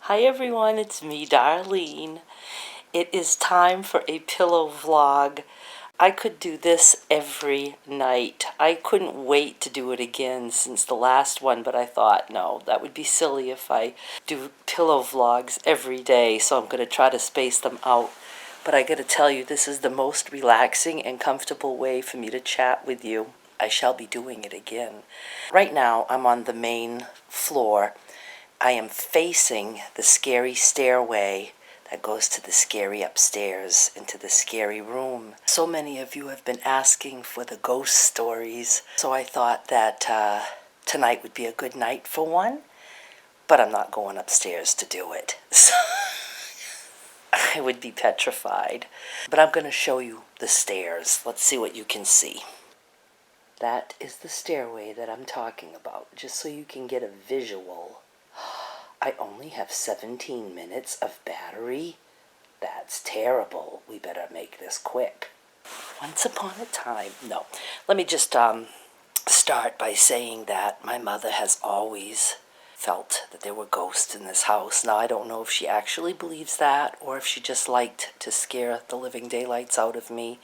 Hi everyone, it's me, Darlene. It is time for a pillow vlog. I could do this every night. I couldn't wait to do it again since the last one, but I thought, no, that would be silly if I do pillow vlogs every day, so I'm going to try to space them out. But I got to tell you, this is the most relaxing and comfortable way for me to chat with you. I shall be doing it again. Right now, I'm on the main floor. I am facing the scary stairway that goes to the scary upstairs into the scary room. So many of you have been asking for the ghost stories, so I thought that tonight would be a good night for one, but I'm not going upstairs to do it. So I would be petrified. But I'm going to show you the stairs. Let's see what you can see. That is the stairway that I'm talking about, just so you can get a visual. I only have 17 minutes of battery. That's terrible. We better make this quick. Once upon a time, no. Let me just start by saying that my mother has always felt that there were ghosts in this house. Now, I don't know if she actually believes that or if she just liked to scare the living daylights out of me,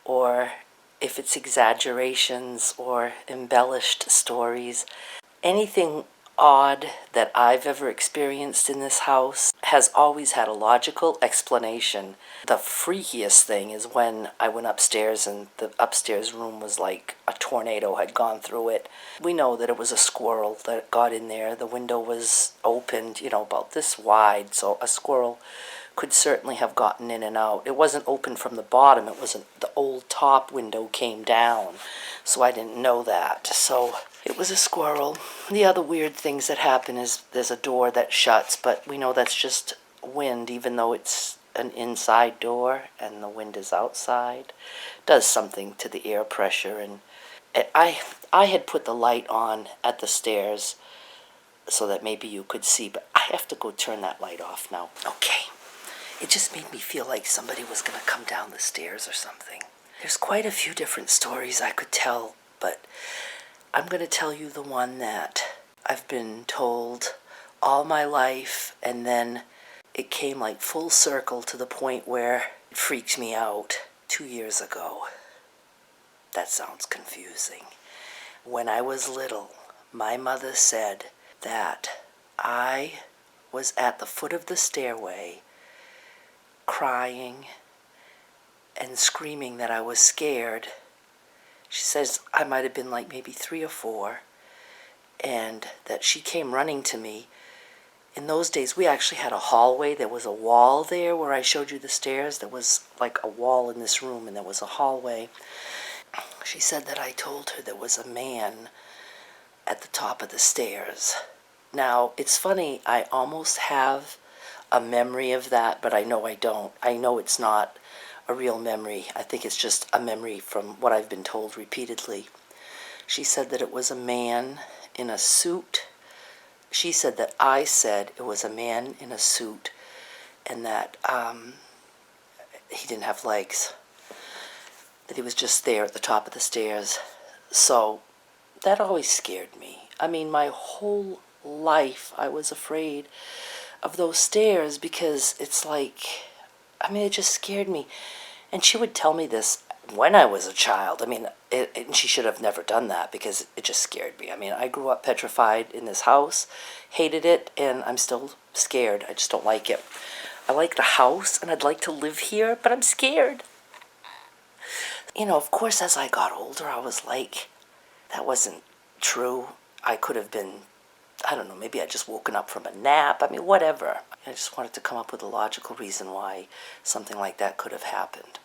or if it's exaggerations or embellished stories. Anything odd that I've ever experienced in this house has always had a logical explanation. The freakiest thing is when I went upstairs and the upstairs room was like a tornado had gone through it. We know that it was a squirrel that got in there. The window was opened, about this wide, so a squirrel could certainly have gotten in and out. It wasn't open from the bottom. It wasn't, the old top window came down, so I didn't know that. So it was a squirrel. The other weird things that happen is there's a door that shuts, but we know that's just wind, even though it's an inside door and the wind is outside. It does something to the air pressure. And I had put the light on at the stairs so that maybe you could see, but I have to go turn that light off now. Okay. It just made me feel like somebody was going to come down the stairs or something. There's quite a few different stories I could tell, but I'm going to tell you the one that I've been told all my life, and then it came like full circle to the point where it freaked me out 2 years ago. That sounds confusing. When I was little, my mother said that I was at the foot of the stairway crying and screaming that I was scared. She says I might have been like maybe 3 or 4, and that she came running to me. In those days, we actually had a hallway. There was a wall there where I showed you the stairs. There was like a wall in this room, and there was a hallway. She said that I told her there was a man at the top of the stairs. Now, it's funny, I almost have a memory of that, but I know I don't. I know it's not a real memory. I think it's just a memory from what I've been told repeatedly. She said that it was a man in a suit. She said that I said it was a man in a suit, and that he didn't have legs, that he was just there at the top of the stairs. So that always scared me. I mean, my whole life I was afraid of those stairs because it's like, it just scared me. And she would tell me this when I was a child. And she should have never done that because it just scared me. I grew up petrified in this house, hated it, and I'm still scared. I just don't like it. I like the house and I'd like to live here, but I'm scared. Of course, as I got older, I was like, that wasn't true. I could have been, I don't know, maybe I just woken up from a nap. Whatever. I just wanted to come up with a logical reason why something like that could have happened.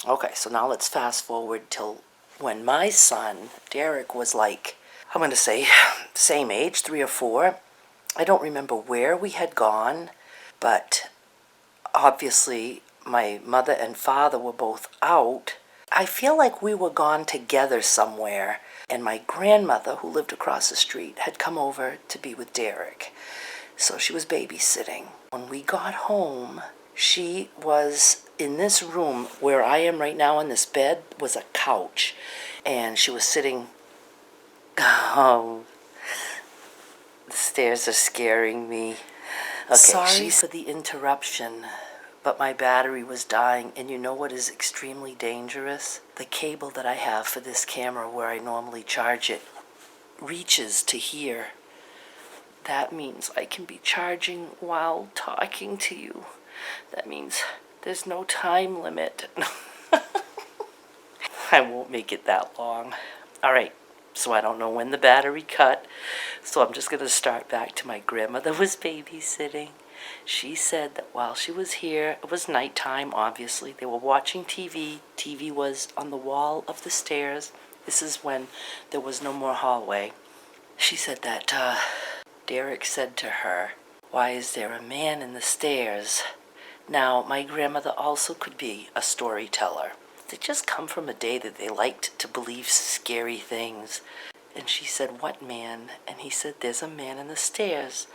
Okay, so now let's fast forward till when my son, Derek, was like, I'm going to say, same age, 3 or 4. I don't remember where we had gone, but obviously my mother and father were both out. I feel like we were gone together somewhere, and my grandmother, who lived across the street, had come over to be with Derek. So she was babysitting. When we got home, she was in this room where I am right now. In this bed was a couch, and she was sitting. Oh, the stairs are scaring me. Okay, sorry for the interruption, but my battery was dying, and you know what is extremely dangerous? The cable that I have for this camera where I normally charge it reaches to here. That means I can be charging while talking to you. That means there's no time limit. I won't make it that long. All right, so I don't know when the battery cut, so I'm just going to start back to my grandmother was babysitting. She said that while she was here, it was nighttime, obviously. They were watching TV. TV was on the wall of the stairs. This is when there was no more hallway. She said that Derek said to her, "Why is there a man in the stairs?" Now, my grandmother also could be a storyteller. They just come from a day that they liked to believe scary things. And she said, "What man?" And he said, "There's a man in the stairs."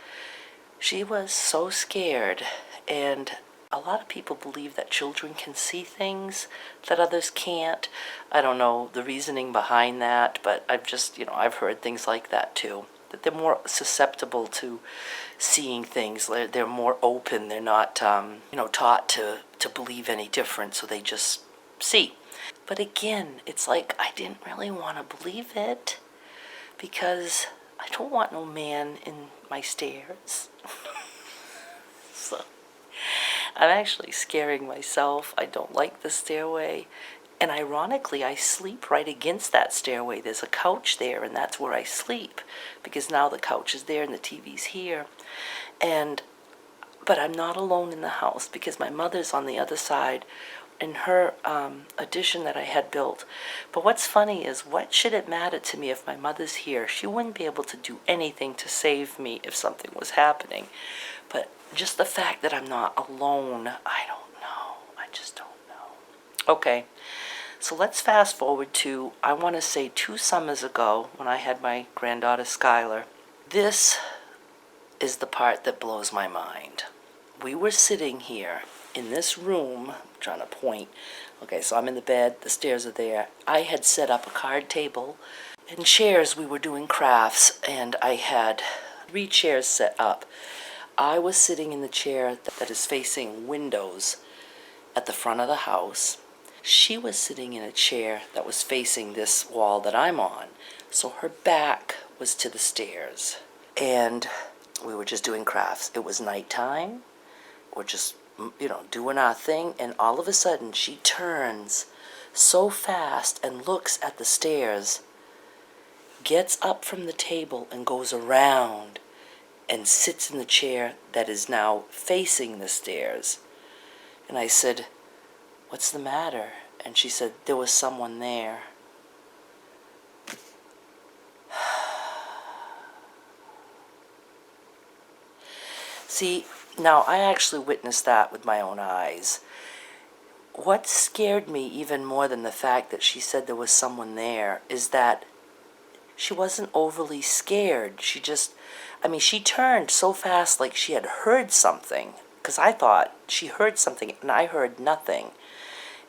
She was so scared, and a lot of people believe that children can see things that others can't. I don't know the reasoning behind that, but I've heard things like that too. That they're more susceptible to seeing things. They're more open. They're not, taught to believe any different, so they just see. But again, it's like I didn't really want to believe it because I don't want no man in my stairs. So I'm actually scaring myself. I don't like the stairway. And ironically, I sleep right against that stairway. There's a couch there, and that's where I sleep, because now the couch is there and the TV's here. But I'm not alone in the house because my mother's on the other side in her addition that I had built. But what's funny is, what should it matter to me if my mother's here? She wouldn't be able to do anything to save me if something was happening. But just the fact that I'm not alone, I don't know. I just don't know. Okay. So let's fast forward to, I want to say 2 summers ago when I had my granddaughter Skylar. This is the part that blows my mind. We were sitting here in this room, I'm trying to point. Okay, so I'm in the bed, the stairs are there. I had set up a card table and chairs. We were doing crafts, and I had 3 chairs set up. I was sitting in the chair that is facing windows at the front of the house. She was sitting in a chair that was facing this wall that I'm on. So her back was to the stairs. And we were just doing crafts. It was nighttime. We're just, doing our thing. And all of a sudden, she turns so fast and looks at the stairs, gets up from the table and goes around and sits in the chair that is now facing the stairs. And I said, "What's the matter?" And she said, "There was someone there." See, now I actually witnessed that with my own eyes. What scared me even more than the fact that she said there was someone there is that she wasn't overly scared. She turned so fast like she had heard something, because I thought she heard something and I heard nothing.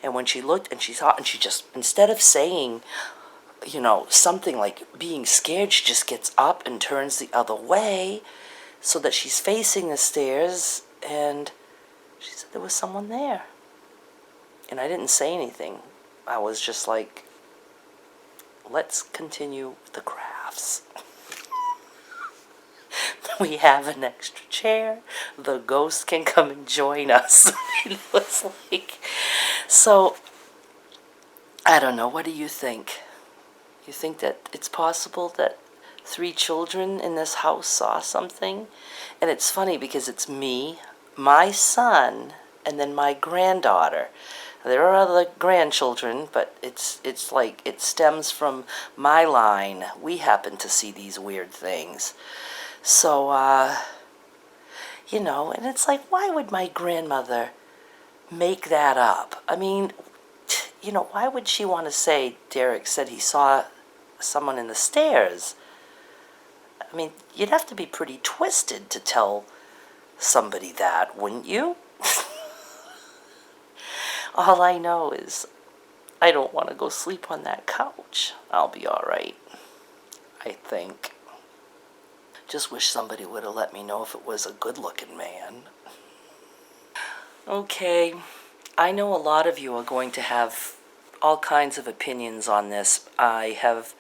And when she looked and she saw, and she just, instead of saying, something like being scared, she just gets up and turns the other way so that she's facing the stairs, and she said there was someone there. And I didn't say anything. I was just like, let's continue with the crafts. We have an extra chair. The ghost can come and join us. It was like, so, I don't know. What do you think? You think that it's possible that 3 children in this house saw something? And it's funny because it's me, my son, and then my granddaughter. There are other grandchildren, but it's like it stems from my line. We happen to see these weird things. So, and it's like, why would my grandmother make that up? I mean, why would she want to say Derek said he saw someone in the stairs? I mean, you'd have to be pretty twisted to tell somebody that, wouldn't you? All I know is I don't want to go sleep on that couch. I'll be all right, I think. Just wish somebody would have let me know if it was a good-looking man. Okay, I know a lot of you are going to have all kinds of opinions on this. I have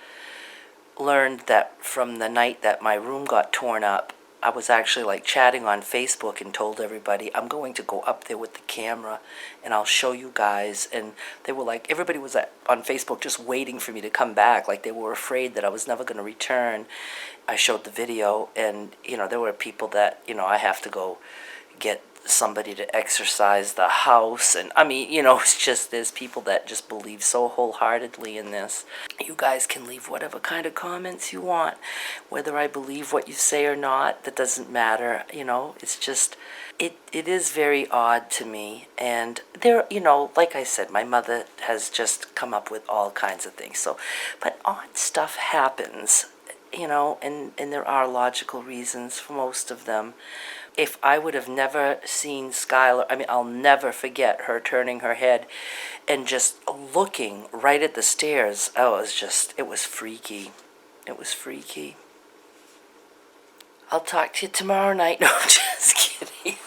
learned that from the night that my room got torn up, I was actually like chatting on Facebook and told everybody I'm going to go up there with the camera and I'll show you guys. And they were like, everybody was on Facebook just waiting for me to come back, like they were afraid that I was never going to return. I showed the video, and there were people that I have to go get somebody to exercise the house, and I mean, it's just there's people that just believe so wholeheartedly in this. You guys can leave whatever kind of comments you want, whether I believe what you say or not, that doesn't matter. It's just it is very odd to me. And there, like I said, my mother has just come up with all kinds of things. So, but odd stuff happens, and there are logical reasons for most of them. If I would have never seen Skylar, I mean, I'll never forget her turning her head and just looking right at the stairs. Oh, it was freaky. It was freaky. I'll talk to you tomorrow night. No, just kidding.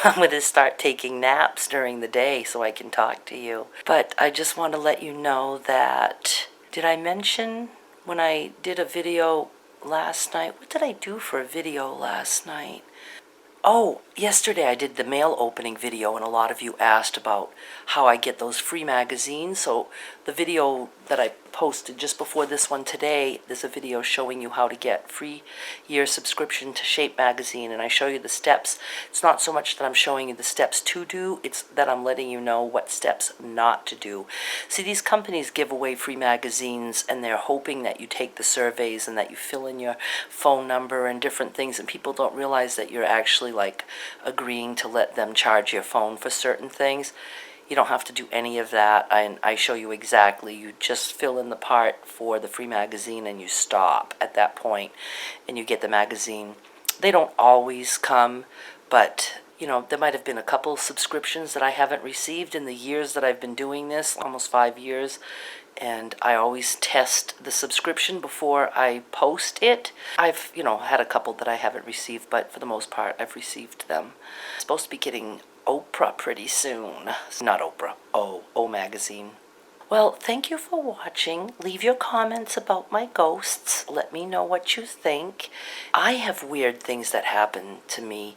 I'm going to start taking naps during the day so I can talk to you. But I just want to let you know that, did I mention when I did a video last night? What did I do for a video last night? Oh, yesterday I did the mail opening video, and a lot of you asked about how I get those free magazines. So the video that I posted just before this one today, there's a video showing you how to get free year subscription to Shape magazine, and I show you the steps. It's not so much that I'm showing you the steps to do, it's that I'm letting you know what steps not to do. See, these companies give away free magazines, and they're hoping that you take the surveys and that you fill in your phone number and different things, and people don't realize that you're actually like agreeing to let them charge your phone for certain things. You don't have to do any of that. I show you exactly. You just fill in the part for the free magazine and you stop at that point and you get the magazine. They don't always come, but there might have been a couple subscriptions that I haven't received in the years that I've been doing this, almost 5 years. And I always test the subscription before I post it. I've, had a couple that I haven't received, but for the most part, I've received them. I'm supposed to be getting Oprah pretty soon. Not Oprah, O Magazine. Well, thank you for watching. Leave your comments about my ghosts. Let me know what you think. I have weird things that happen to me,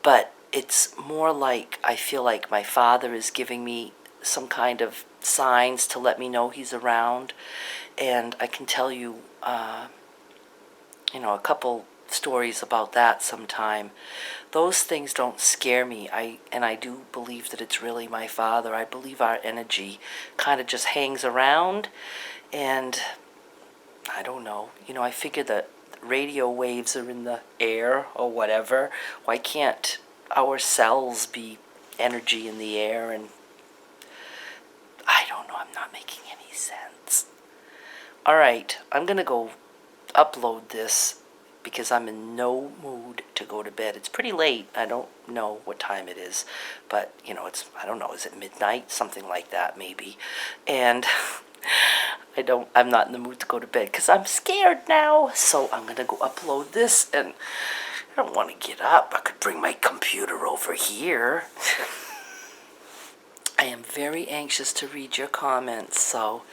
but it's more like I feel like my father is giving me some kind of signs to let me know he's around. And I can tell you, a couple stories about that sometime. Those things don't scare me. I do believe that it's really my father. I believe our energy kind of just hangs around, and I don't know. I figure that radio waves are in the air or whatever. Why can't our cells be energy in the air? And I don't know. I'm not making any sense. All right, I'm going to go upload this because I'm in no mood to go to bed. It's pretty late. I don't know what time it is, but I don't know, is it midnight? Something like that maybe. And I'm not in the mood to go to bed because I'm scared now. So I'm going to go upload this, and I don't want to get up. I could bring my computer over here. I am very anxious to read your comments, so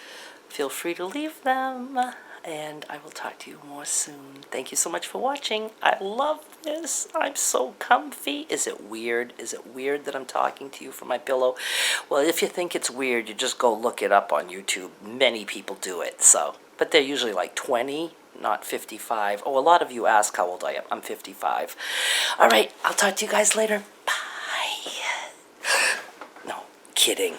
feel free to leave them. And I will talk to you more soon. Thank you so much for watching. I love this. I'm so comfy. Is it weird? Is it weird that I'm talking to you from my pillow? Well, if you think it's weird, you just go look it up on YouTube. Many people do it, but they're usually like 20, not 55. Oh, a lot of you ask how old I am. I'm 55. All right, I'll talk to you guys later. Bye. No, kidding.